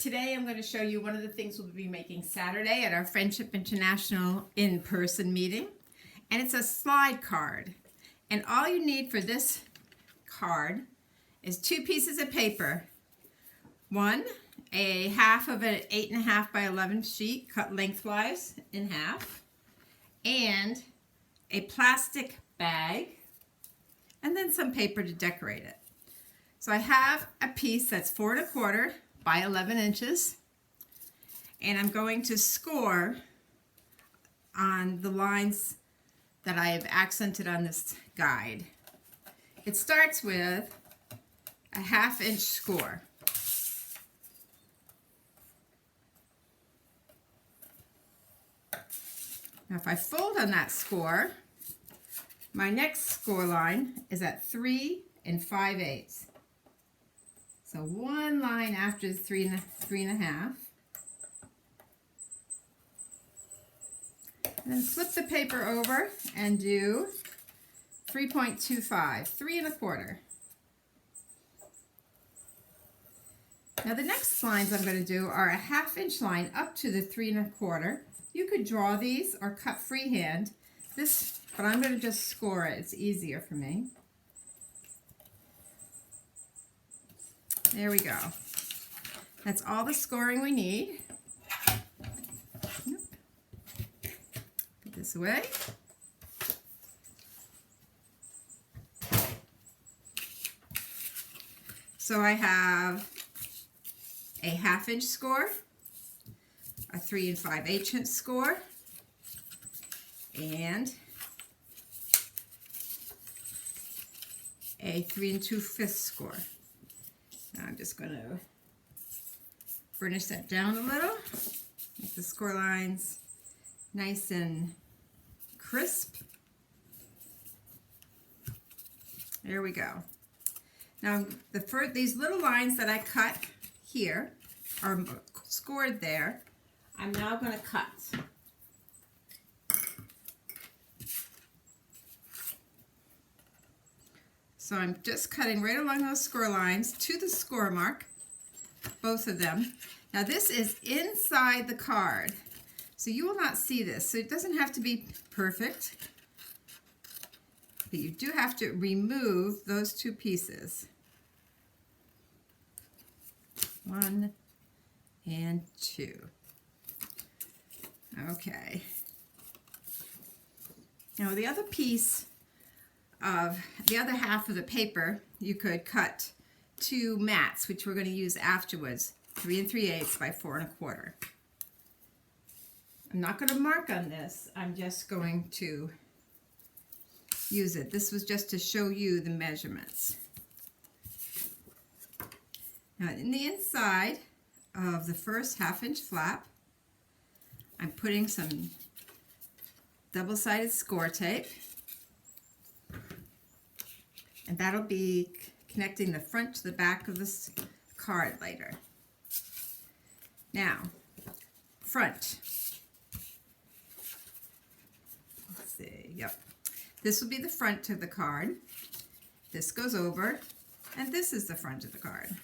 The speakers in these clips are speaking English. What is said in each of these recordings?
Today I'm going to show you one of the things we'll be making Saturday at our Friendship International in-person meeting. And it's a slide card. And all you need for this card is 2 pieces of paper. One, a half of an 8.5 by 11 sheet cut lengthwise in half. And a plastic bag. And then some paper to decorate it. So I have a piece that's 4 1/4 by 11 inches, and I'm going to score on the lines that I have accented on this guide. It starts with a 1/2 inch score. Now if I fold on that score, my next score line is at 3 5/8. So one line after the 3 1/2. And then flip the paper over and do 3.25, 3 1/4. Now the next lines I'm going to do are a 1/2 inch line up to the 3 1/4. You could draw these or cut freehand. But I'm going to just score it. It's easier for me. There we go. That's all the scoring we need. Put this away. So I have a 1/2 inch score, a 3 5/8 inch score, and a 3 2/5 score. Now I'm just going to burnish that down a little, make the score lines nice and crisp. There we go. Now these little lines that I cut here are scored there. I'm now going to cut. So I'm just cutting right along those score lines to the score mark, both of them. Now this is inside the card, so you will not see this. So it doesn't have to be perfect, but you do have to remove those 2 pieces. 1 and 2. Okay. Now the other piece of the other half of the paper, you could cut 2 mats, which we're going to use afterwards, 3 3/8 by 4 1/4. I'm not going to mark on this. I'm just going to use it. This was just to show you the measurements. Now in the inside of the first 1/2 inch flap, I'm putting some double-sided score tape. And that'll be connecting the front to the back of this card later. Now, front. Let's see, yep. This will be the front of the card. This goes over, and this is the front of the card.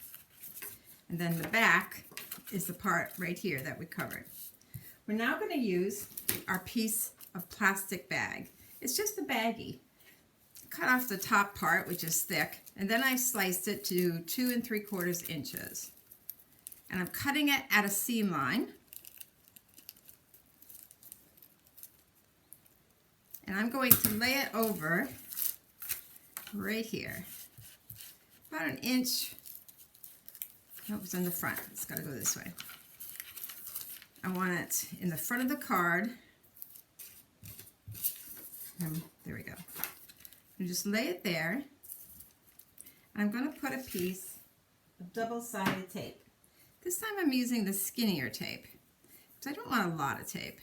And then the back is the part right here that we covered. We're now going to use our piece of plastic bag. It's just a baggie. Cut off the top part, which is thick, and then I sliced it to 2 3/4 inches. And I'm cutting it at a seam line. And I'm going to lay it over right here. About 1 inch. Nope, it's in the front. It's got to go this way. I want it in the front of the card. There we go. You just lay it there, and I'm going to put a piece of double-sided tape. This time I'm using the skinnier tape, because I don't want a lot of tape.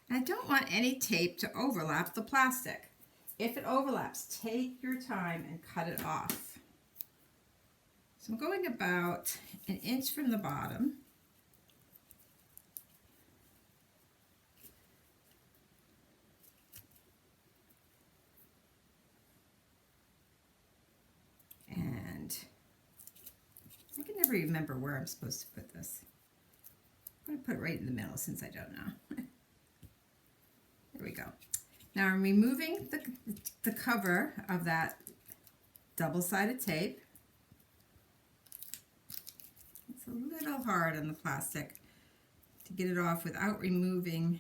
And I don't want any tape to overlap the plastic. If it overlaps, take your time and cut it off. So I'm going about 1 inch from the bottom. never remember where I'm supposed to put this. I'm going to put it right in the middle since I don't know. There we go. Now I'm removing the cover of that double-sided tape. It's a little hard on the plastic to get it off without removing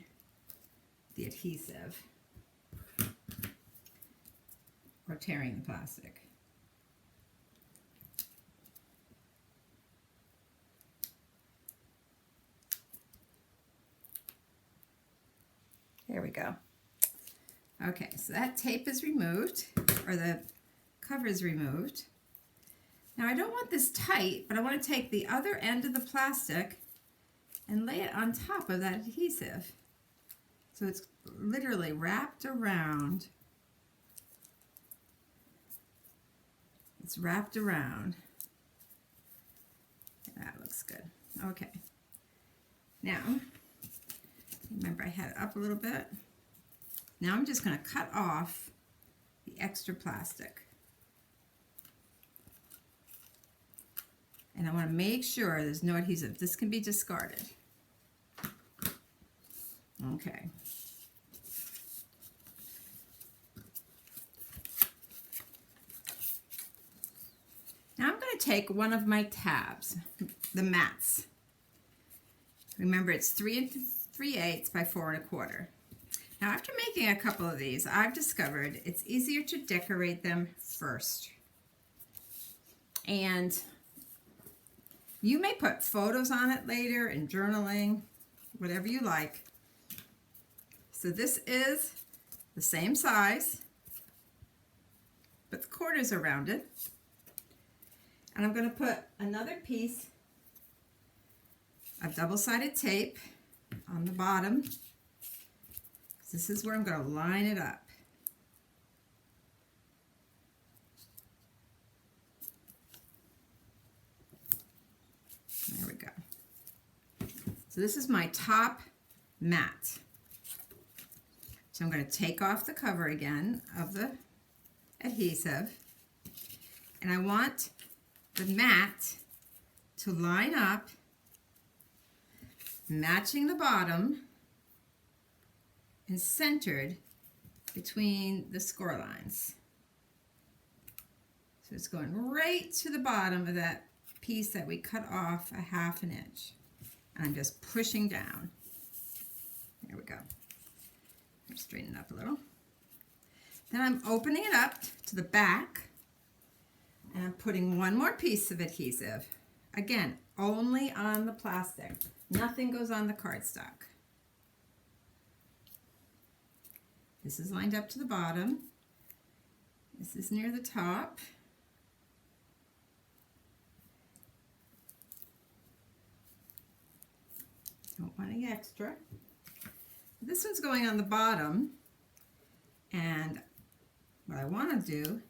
the adhesive or tearing the plastic. There we go. Okay, so that tape is removed, or the cover is removed. Now I don't want this tight, but I want to take the other end of the plastic and lay it on top of that adhesive. So it's literally wrapped around. It's wrapped around. That looks good. Okay. Now, remember I had it up a little bit. Now I'm just going to cut off the extra plastic. And I want to make sure there's no adhesive. This can be discarded. Okay. Now I'm going to take one of my tabs, the mats. Remember, it's 3 3/8 by 4 1/4. Now after making a couple of these, I've discovered it's easier to decorate them first. And you may put photos on it later in journaling, whatever you like. So this is the same size, but the corners are rounded. And I'm going to put another piece of double-sided tape on the bottom. This is where I'm going to line it up. There we go. So this is my top mat. So I'm going to take off the cover again of the adhesive, and I want the mat to line up, matching the bottom and centered between the score lines. So it's going right to the bottom of that piece that we cut off a 1/2 inch. And I'm just pushing down. There we go. Straighten it up a little. Then I'm opening it up to the back, and I'm putting one more piece of adhesive. Again, only on the plastic. Nothing goes on the cardstock. This is lined up to the bottom. This is near the top. Don't want any extra. This one's going on the bottom, and what I want to do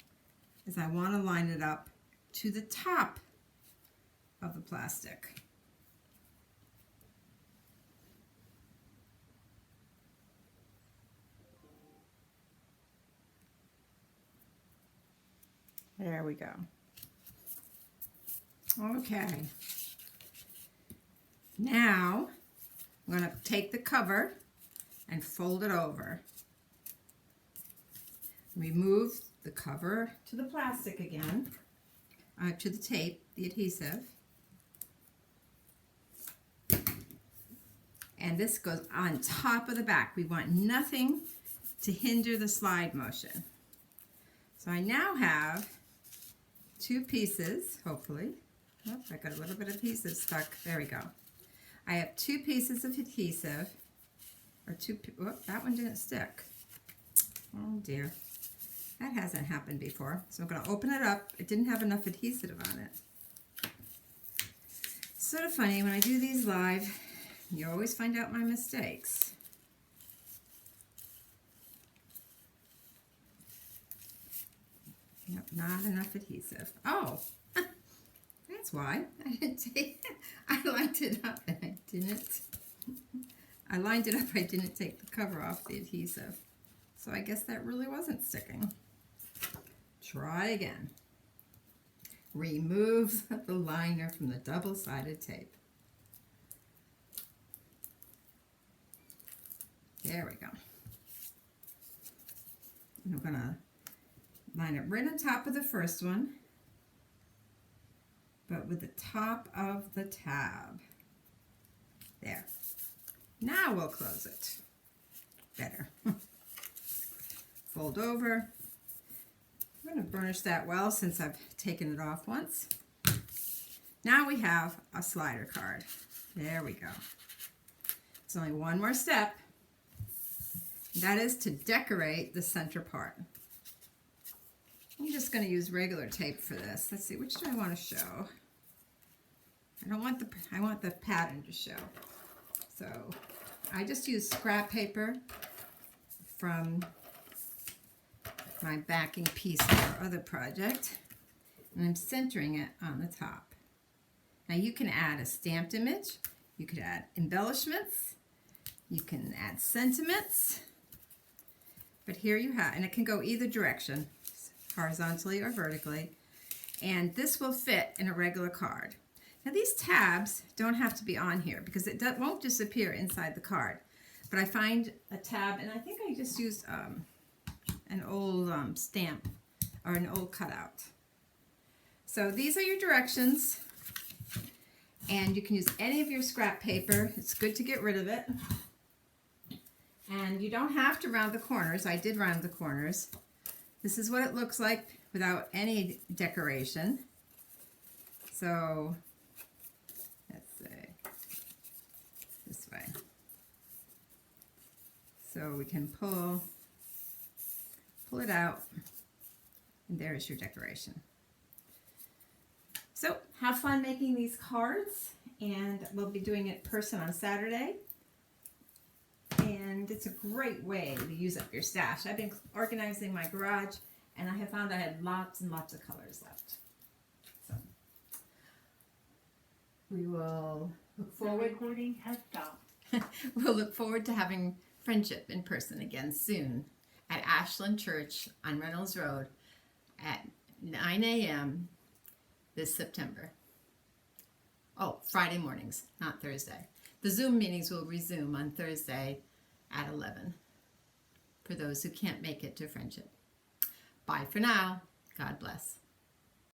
is I want to line it up to the top of the plastic. There we go. Okay. Now I'm going to take the cover and fold it over. Remove the cover to the plastic again, to the tape, the adhesive. And this goes on top of the back. We want nothing to hinder the slide motion. So I now have 2 pieces, hopefully. Oh, I got a little bit of adhesive stuck. There we go. I have 2 pieces of adhesive, or 2, whoop, that one didn't stick. Oh dear. That hasn't happened before. So I'm going to open it up. It didn't have enough adhesive on it. It's sort of funny, when I do these live, you always find out my mistakes. Yep, not enough adhesive. Oh, that's why. I lined it up and I didn't. I lined it up, I didn't take the cover off the adhesive. So I guess that really wasn't sticking. Try again. remove the liner from the double-sided tape. There we go. And we're gonna line it right on top of the first one, but with the top of the tab. There. Now we'll close it. Better. Fold over. I'm going to burnish that well since I've taken it off once. Now we have a slider card. There we go. It's only one more step. That is to decorate the center part. I'm just going to use regular tape for this. Let's see, which do I want to show? I want the pattern to show. So I just use scrap paper from my backing piece of our other project, and I'm centering it on the top. Now you can add a stamped image, you could add embellishments, you can add sentiments, but here you have, and it can go either direction, horizontally or vertically, and this will fit in a regular card. Now these tabs don't have to be on here because it won't disappear inside the card, but I find a tab, and I think I just used an old stamp or an old cutout. So these are your directions, and you can use any of your scrap paper. It's good to get rid of it, and you don't have to round the corners. I did round the corners. This is what it looks like without any decoration. So let's say this way. So we can pull it out, and there's your decoration. So have fun making these cards, and we'll be doing it in person on Saturday. And it's a great way to use up your stash. I've been organizing my garage, and I have found I had lots and lots of colors left. So we will look forward. The recording has stopped. We'll look forward to having friendship in person again soon at Ashland Church on Reynolds Road at 9 a.m. this September. Oh, Friday mornings, not Thursday. The Zoom meetings will resume on Thursday at 11 for those who can't make it to friendship. Bye for now. God bless.